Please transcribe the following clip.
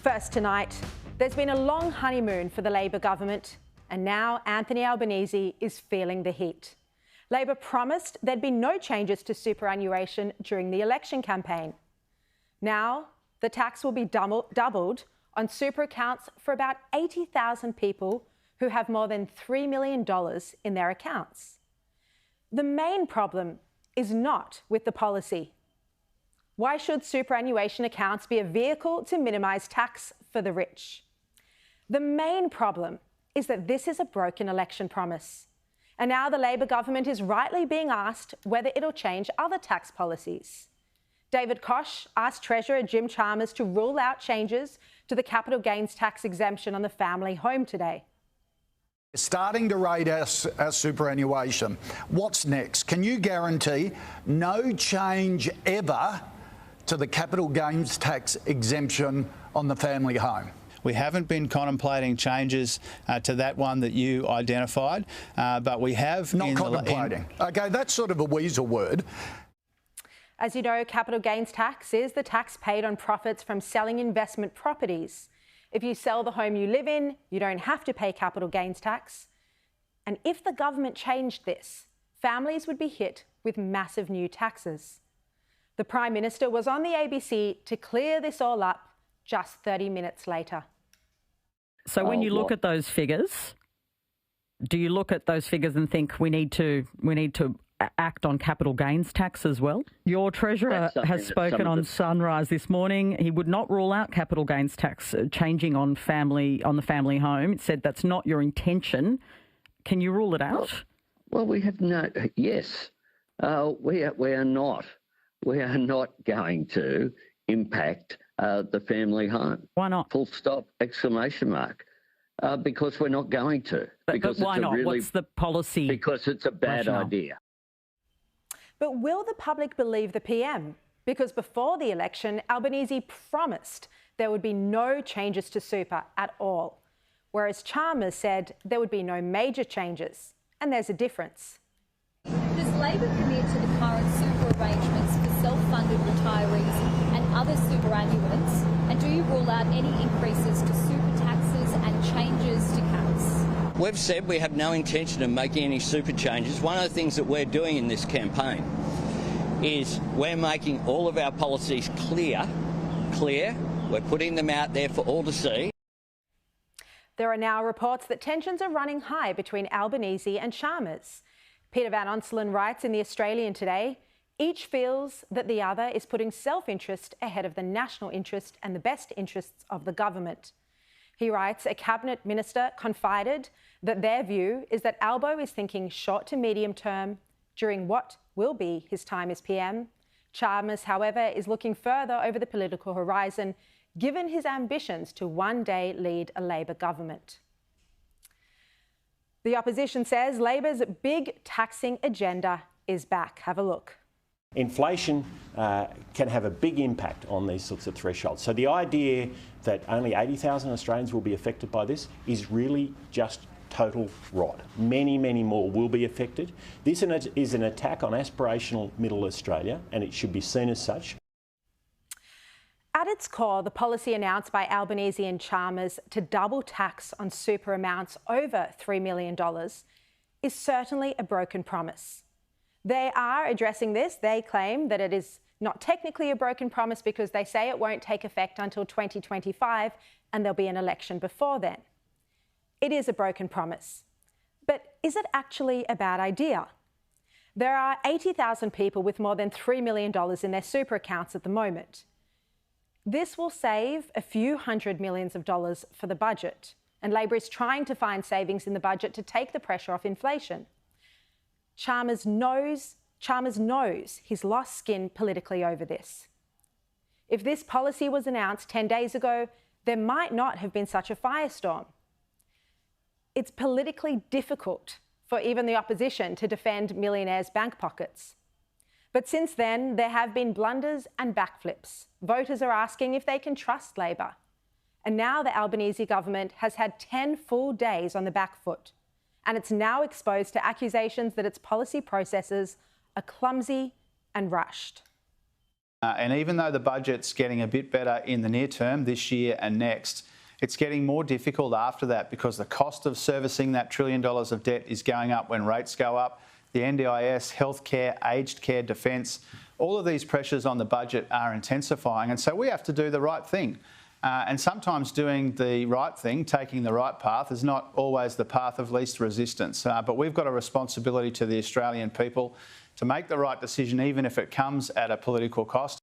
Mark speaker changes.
Speaker 1: First tonight, there's been a long honeymoon for the Labor government, and now Anthony Albanese is feeling the heat. Labor promised there'd be no changes to superannuation during the election campaign. Now, the tax will be doubled on super accounts for about 80,000 people who have more than $3 million in their accounts. The main problem is not with the policy. Why should superannuation accounts be a vehicle to minimise tax for the rich? The main problem is that this is a broken election promise. And now the Labor government is rightly being asked whether it'll change other tax policies. David Koch asked Treasurer Jim Chalmers to rule out changes to the capital gains tax exemption on the family home today.
Speaker 2: Starting to raid our superannuation. What's next? Can you guarantee no change ever to the capital gains tax exemption on the family home?
Speaker 3: We haven't been contemplating changes to that one that you identified, but we have...
Speaker 2: Not contemplating. OK, that's sort of a weasel word.
Speaker 1: As you know, capital gains tax is the tax paid on profits from selling investment properties. If you sell the home you live in, you don't have to pay capital gains tax. And if the government changed this, families would be hit with massive new taxes. The Prime Minister was on the ABC to clear this all up just 30 minutes later.
Speaker 4: So when you look at those figures, do you look at those figures and think we need to act on capital gains tax as well? Your Treasurer has spoken on Sunrise this morning. He would not rule out capital gains tax changing on the family home. It said that's not your intention. Can you rule it out?
Speaker 5: Well, we have no. Yes, we are not. We are not going to impact the family home.
Speaker 4: Why not?
Speaker 5: Full stop, exclamation mark. Because we're not going to.
Speaker 4: But why not? What's the policy?
Speaker 5: Because it's a bad idea.
Speaker 1: But will the public believe the PM? Because before the election, Albanese promised there would be no changes to super at all, whereas Chalmers said there would be no major changes. And there's a difference.
Speaker 6: Does Labor commit to the current super arrangements for self-funded retirees and other superannuants? And do you rule out any increases to super taxes and changes to caps?
Speaker 7: We've said we have no intention of making any super changes. One of the things that we're doing in this campaign is we're making all of our policies clear. We're putting them out there for all to see.
Speaker 1: There are now reports that tensions are running high between Albanese and Chalmers. Peter Van Onselen writes in The Australian today, each feels that the other is putting self-interest ahead of the national interest and the best interests of the government. He writes, a cabinet minister confided that their view is that Albo is thinking short to medium term during what will be his time as PM. Chalmers, however, is looking further over the political horizon, given his ambitions to one day lead a Labor government. The opposition says Labor's big taxing agenda is back. Have a look.
Speaker 8: Inflation can have a big impact on these sorts of thresholds. So the idea that only 80,000 Australians will be affected by this is really just total rot. Many, many more will be affected. This is an attack on aspirational middle Australia, and it should be seen as such.
Speaker 1: At its core, the policy announced by Albanese and Chalmers to double tax on super amounts over $3 million is certainly a broken promise. They are addressing this. They claim that it is not technically a broken promise because they say it won't take effect until 2025 and there'll be an election before then. It is a broken promise. But is it actually a bad idea? There are 80,000 people with more than $3 million in their super accounts at the moment. This will save a few $100 million for the budget, and Labor is trying to find savings in the budget to take the pressure off inflation. Chalmers knows he's lost skin politically over this. If this policy was announced 10 days ago, there might not have been such a firestorm. It's politically difficult for even the opposition to defend millionaires' bank pockets. But since then, there have been blunders and backflips. Voters are asking if they can trust Labor. And now the Albanese government has had 10 full days on the back foot. And it's now exposed to accusations that its policy processes are clumsy and rushed.
Speaker 3: And even though the budget's getting a bit better in the near term, this year and next, it's getting more difficult after that because the cost of servicing that $1 trillion of debt is going up when rates go up. The NDIS, healthcare, aged care, defence, all of these pressures on the budget are intensifying. And so we have to do the right thing. And sometimes doing the right thing, taking the right path, is not always the path of least resistance. But we've got a responsibility to the Australian people to make the right decision, even if it comes at a political cost.